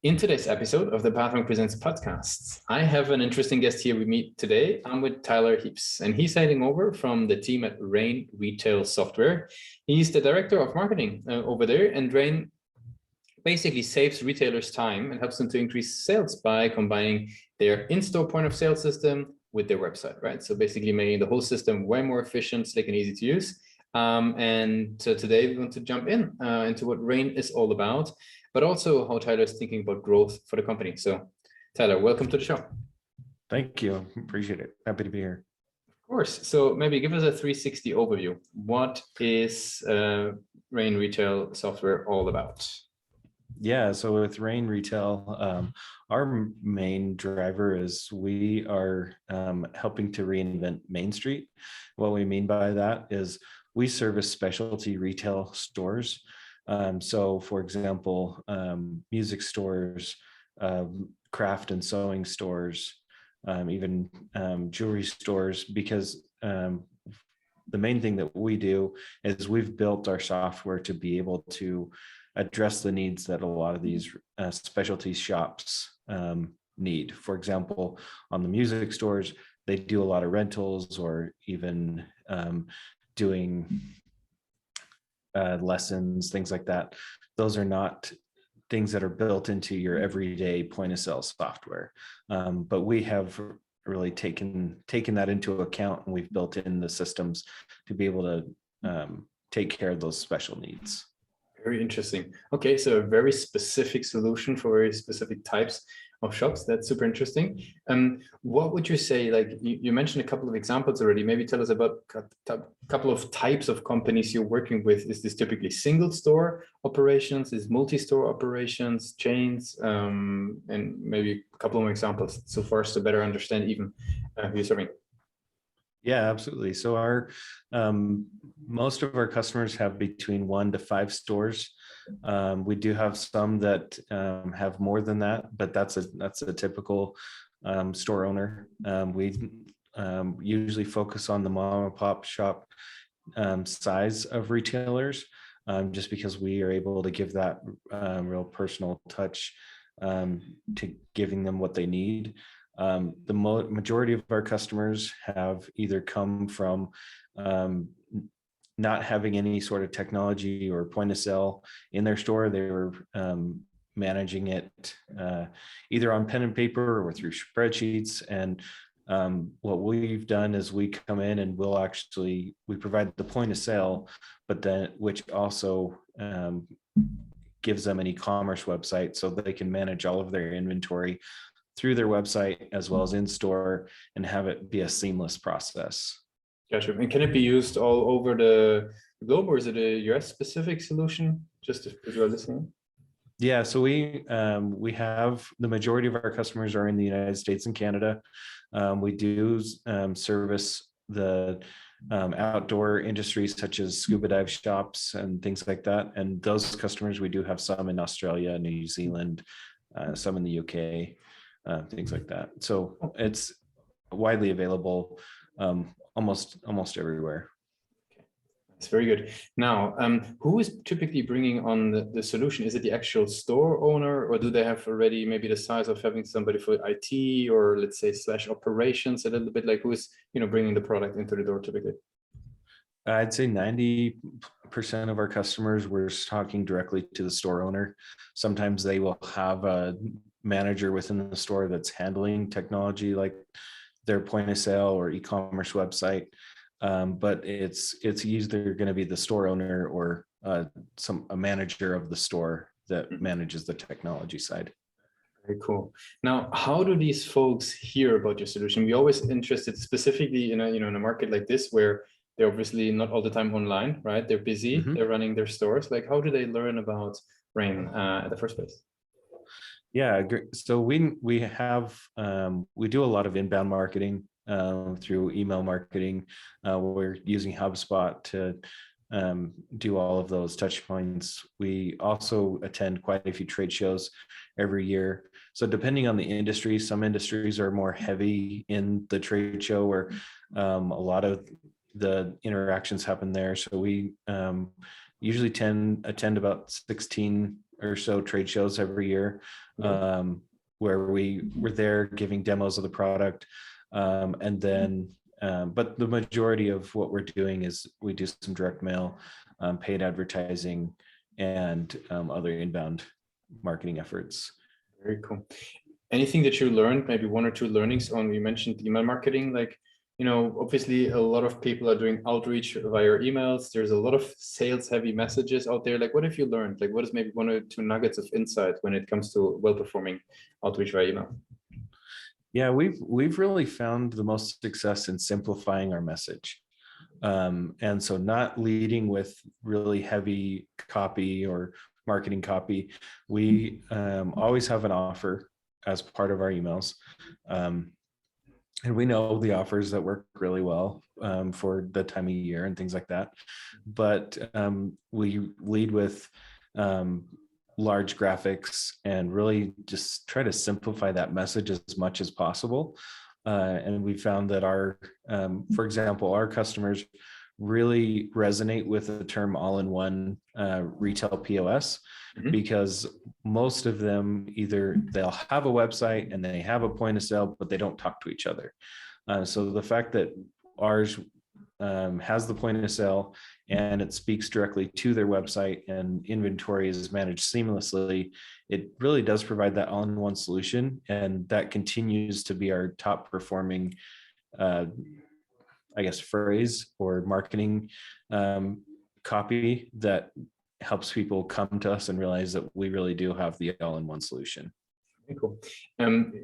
In today's episode of the Pathway Presents podcasts, I have an interesting guest here with me today. I'm with Tyler Heaps, and he's heading over from the team at Rain Retail Software. He's the director of marketing over there, and Rain basically saves retailers time and helps them to increase sales by combining their in-store point of sale system with their website, right? So basically making the whole system way more efficient, slick, and easy to use. And so today we want to jump into what Rain is all about, but also how Tyler is thinking about growth for the company. So Tyler, welcome to the show. Thank you. Appreciate it. Happy to be here. Of course. So maybe give us a 360 overview. What is Rain Retail Software all about? Yeah, so with Rain Retail, our main driver is we are helping to reinvent Main Street. What we mean by that is we service specialty retail stores. So for example, music stores, craft and sewing stores, even jewelry stores, because the main thing that we do is we've built our software to be able to address the needs that a lot of these specialty shops need. For example, on the music stores, they do a lot of rentals or even doing lessons, things like that. Those are not things that are built into your everyday point of sale software. But we have really taken that into account, and we've built in the systems to be able to take care of those special needs. Very interesting. Okay, so a very specific solution for very specific types of shops. That's super interesting. What would you say, like you mentioned a couple of examples already, maybe tell us about a couple of types of companies you're working with. Is this typically single store operations? Is multi-store operations, chains, and maybe a couple of examples so for us to better understand even who you're serving? Yeah, absolutely. So our most of our customers have between 1 to 5 stores. We do have some that have more than that, but that's a typical store owner. We usually focus on the mom and pop shop size of retailers, just because we are able to give that real personal touch to giving them what they need. The majority of our customers have either come from not having any sort of technology or point of sale in their store. They were managing it either on pen and paper or through spreadsheets. And what we've done is we come in and we provide the point of sale, but then which also gives them an e-commerce website so that they can manage all of their inventory through their website as well as in store and have it be a seamless process. Gotcha. And can it be used all over the globe, or is it a US specific solution? Just if you're listening. Yeah, so we have the majority of our customers are in the United States and Canada. We do service the outdoor industries such as scuba dive shops and things like that. And those customers, we do have some in Australia, New Zealand, some in the UK. Things like that. So it's widely available almost everywhere. It's very good. Now, who is typically bringing on the solution? Is it the actual store owner, or do they have already maybe the size of having somebody for IT or let's say / operations a little bit? Like who is bringing the product into the door typically? I'd say 90% of our customers, we're talking directly to the store owner. Sometimes they will have a manager within the store that's handling technology like their point of sale or e-commerce website, but it's either going to be the store owner or a manager of the store that manages the technology side. Very cool. Now, how do these folks hear about your solution? We're always interested specifically in a market like this where they're obviously not all the time online, right? They're busy, They're running their stores. Like, how do they learn about Rain in the first place? Yeah, so we do a lot of inbound marketing through email marketing. We're using HubSpot to do all of those touch points. We also attend quite a few trade shows every year. So depending on the industry, some industries are more heavy in the trade show where a lot of the interactions happen there. So we usually attend about 16 or so trade shows every year, where we were there giving demos of the product. And then, but the majority of what we're doing is we do some direct mail, paid advertising, and other inbound marketing efforts. Very cool. Anything that you learned, maybe one or two learnings on, you mentioned email marketing, like, obviously a lot of people are doing outreach via emails. There's a lot of sales heavy messages out there. Like, what have you learned? Like, what is maybe one or two nuggets of insight when it comes to well-performing outreach via email? Yeah, we've really found the most success in simplifying our message. And so not leading with really heavy copy or marketing copy. We always have an offer as part of our emails. And we know the offers that work really well for the time of year and things like that. But we lead with large graphics and really just try to simplify that message as much as possible. And we found that for example, our customers really resonate with the term all-in-one retail POS, because most of them either they'll have a website and they have a point of sale, but they don't talk to each other. So the fact that ours has the point of sale and it speaks directly to their website and inventory is managed seamlessly, it really does provide that all-in-one solution. And that continues to be our top performing, phrase or marketing copy that helps people come to us and realize that we really do have the all-in-one solution. Very cool.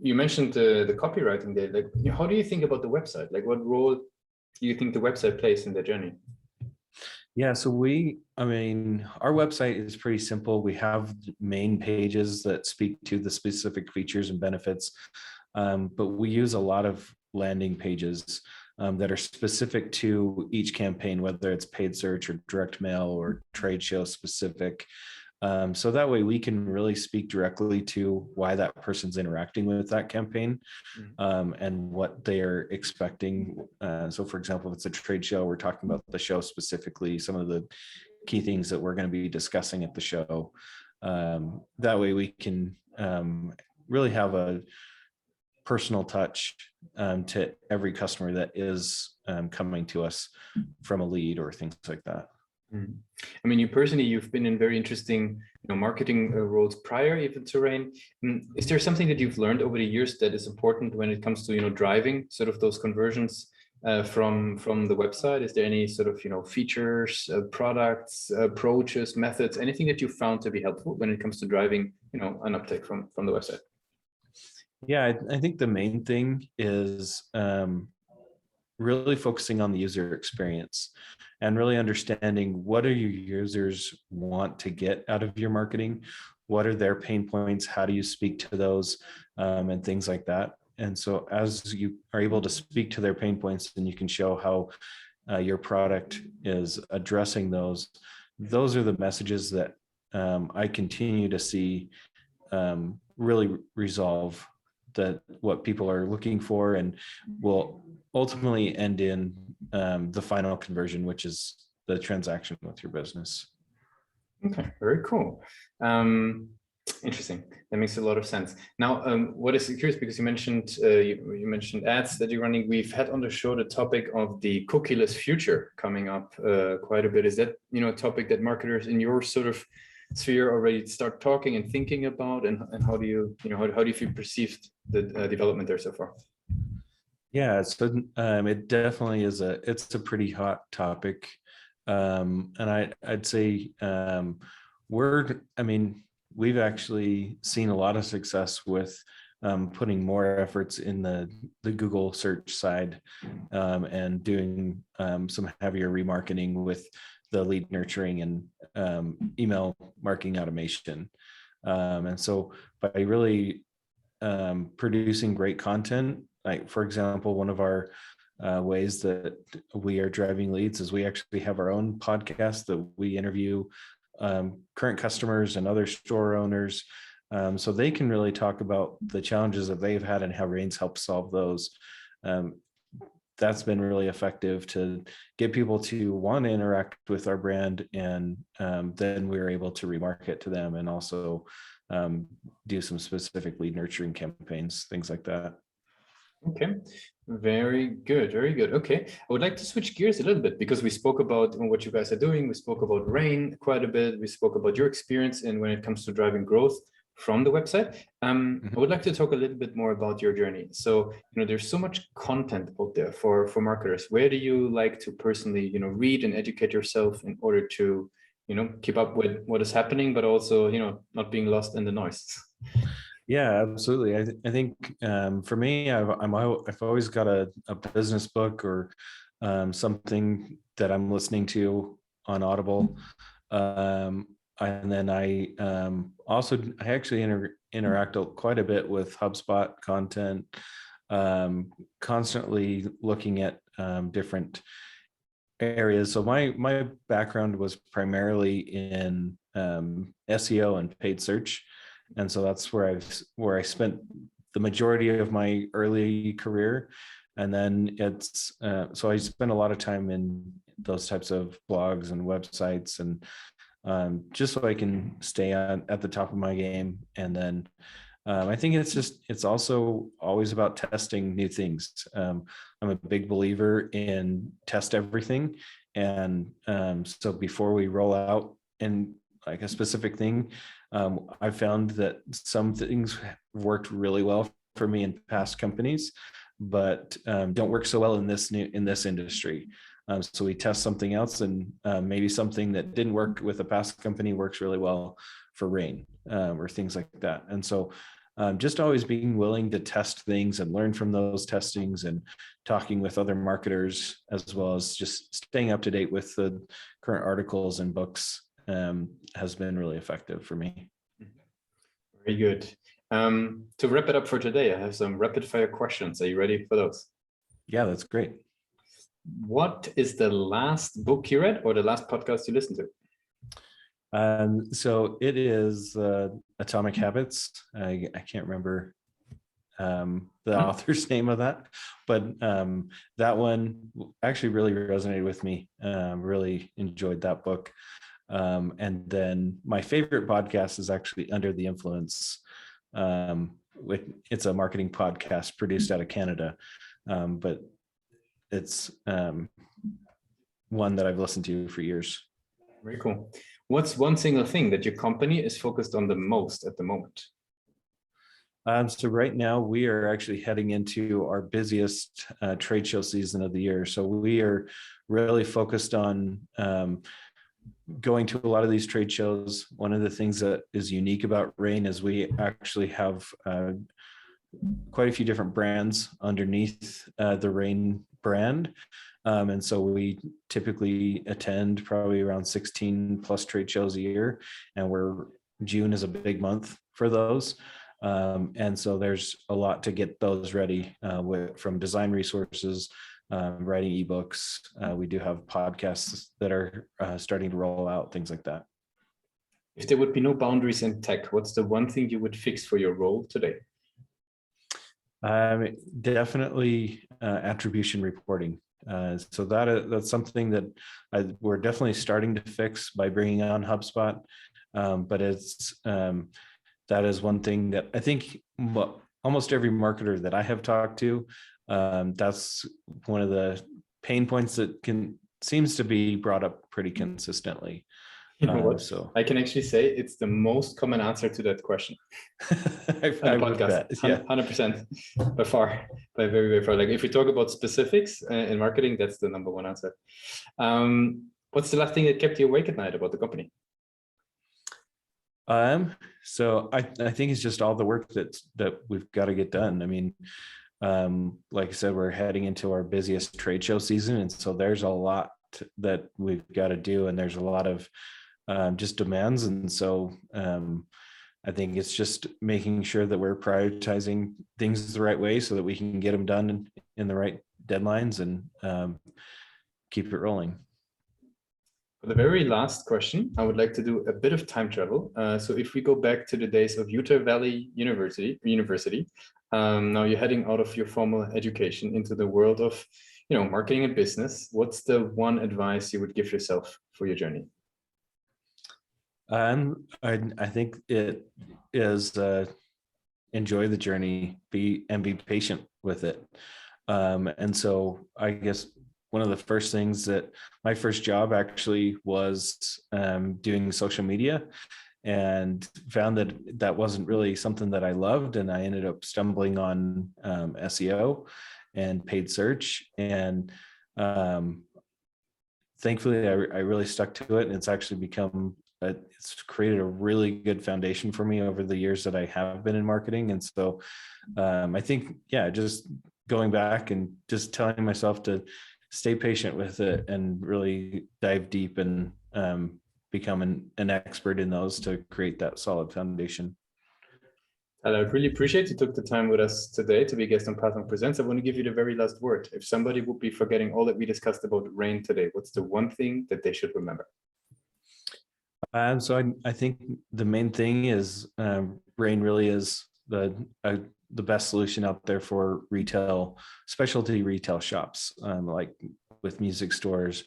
You mentioned the copywriting there. Like, how do you think about the website? Like, what role do you think the website plays in the journey? Yeah, so our website is pretty simple. We have main pages that speak to the specific features and benefits, but we use a lot of landing pages that are specific to each campaign, whether it's paid search or direct mail or trade show specific. So that way we can really speak directly to why that person's interacting with that campaign and what they're expecting. So for example, if it's a trade show, we're talking about the show specifically, some of the key things that we're going to be discussing at the show. That way we can really have a personal touch to every customer that is coming to us from a lead or things like that. I mean, you've been in very interesting, marketing roles prior even to Rain. Is there something that you've learned over the years that is important when it comes to, driving sort of those conversions from the website? Is there any sort of, features, products, approaches, methods, anything that you found to be helpful when it comes to driving, an uptake from the website? Yeah, I think the main thing is really focusing on the user experience and really understanding what do your users want to get out of your marketing, what are their pain points, how do you speak to those, and things like that. And so as you are able to speak to their pain points and you can show how your product is addressing those are the messages that I continue to see really resolve what people are looking for and will ultimately end in the final conversion, which is the transaction with your business. Okay, very cool. Interesting. That makes a lot of sense. Now, what is curious, because you mentioned you mentioned ads that you're running. We've had on the show the topic of the cookieless future coming up quite a bit. Is that a topic that marketers in your sort of sphere already start talking and thinking about, and how do you how do you feel perceived the development there so far? Yeah, so it definitely is it's a pretty hot topic, and I'd say we've actually seen a lot of success with putting more efforts in the Google search side and doing some heavier remarketing with the lead nurturing and email marketing automation. And so by really producing great content, like for example, one of our ways that we are driving leads is we actually have our own podcast that we interview current customers and other store owners, so they can really talk about the challenges that they've had and how Rain's helped solve those. that's been really effective to get people to want to interact with our brand, and then we're able to remarket to them and also do some specific lead nurturing campaigns, things like that. Okay, very good, very good. Okay, I would like to switch gears a little bit because we spoke about what you guys are doing. We spoke about Rain quite a bit. We spoke about your experience and when it comes to driving growth from the website. I would like to talk a little bit more about your journey. So, there's so much content out there for marketers. Where do you like to personally, read and educate yourself in order to, keep up with what is happening, but also, not being lost in the noise? Yeah, absolutely. I think for me, I've always got a business book or something that I'm listening to on Audible, and then I actually interact quite a bit with HubSpot content, constantly looking at different areas. So my background was primarily in SEO and paid search. And so that's where I spent the majority of my early career. And then so I spent a lot of time in those types of blogs and websites, and just so I can stay at the top of my game. And then I think it's also always about testing new things. I'm a big believer in test everything. And so before we roll out in like a specific thing, I found that some things worked really well for me in past companies, but don't work so well in this industry. So we test something else, and maybe something that didn't work with a past company works really well for Rain, or things like that. And so just always being willing to test things and learn from those testings, and talking with other marketers, as well as just staying up to date with the current articles and books, has been really effective for me. Very good. To wrap it up for today, I have some rapid fire questions. Are you ready for those? Yeah, that's great. What is the last book you read or the last podcast you listened to? So it is Atomic Habits. I can't remember the author's name of that, but that one actually really resonated with me. Really enjoyed that book. And then my favorite podcast is actually Under the Influence. It's a marketing podcast produced out of Canada, but it's one that I've listened to for years. Very cool. What's one single thing that your company is focused on the most at the moment? So right now we are actually heading into our busiest trade show season of the year. So we are really focused on going to a lot of these trade shows. One of the things that is unique about Rain is we actually have quite a few different brands underneath the Rain brand. And so we typically attend probably around 16 plus trade shows a year, and June is a big month for those. And so there's a lot to get those ready, from design resources, writing ebooks. We do have podcasts that are starting to roll out, things like that. If there would be no boundaries in tech, what's the one thing you would fix for your role today? Definitely attribution reporting. So that's something that we're definitely starting to fix by bringing on HubSpot. But that is one thing that I think almost every marketer that I have talked to, that's one of the pain points that seems to be brought up pretty consistently. You know what? So I can actually say it's the most common answer to that question. I would bet. Yeah. 100% by far, by very, very far. Like if we talk about specifics in marketing, that's the number one answer. What's the last thing that kept you awake at night about the company? So I think it's just all the work that we've got to get done. I mean, like I said, we're heading into our busiest trade show season, and so there's a lot that we've got to do, and there's a lot of just demands. And so I think it's just making sure that we're prioritizing things the right way so that we can get them done in the right deadlines and keep it rolling. For the very last question, I would like to do a bit of time travel. So if we go back to the days of Utah Valley University, now you're heading out of your formal education into the world of, marketing a business, what's the one advice you would give yourself for your journey? I think it is enjoy the journey, be patient with it. And so I guess one of the first things that my first job actually was doing social media, and found that that wasn't really something that I loved. And I ended up stumbling on SEO and paid search. And thankfully, I really stuck to it. And it's actually it's created a really good foundation for me over the years that I have been in marketing. And so I think, just going back and just telling myself to stay patient with it and really dive deep and become an expert in those to create that solid foundation. And I really appreciate you took the time with us today to be a guest on Pathmark Presents. I want to give you the very last word. If somebody would be forgetting all that we discussed about Rain today, what's the one thing that they should remember? So I think the main thing is Rain really is the best solution out there for retail, specialty retail shops, like with music stores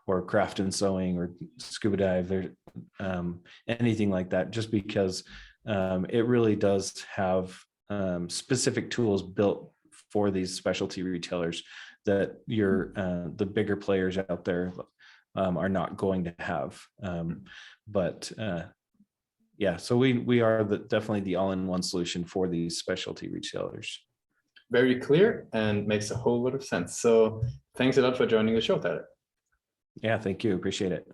or craft and sewing or scuba dive, or anything like that, just because it really does have specific tools built for these specialty retailers that the bigger players out there are not going to have. So we are definitely the all-in-one solution for these specialty retailers. Very clear and makes a whole lot of sense. So thanks a lot for joining the show, Tyler. Yeah, thank you. Appreciate it.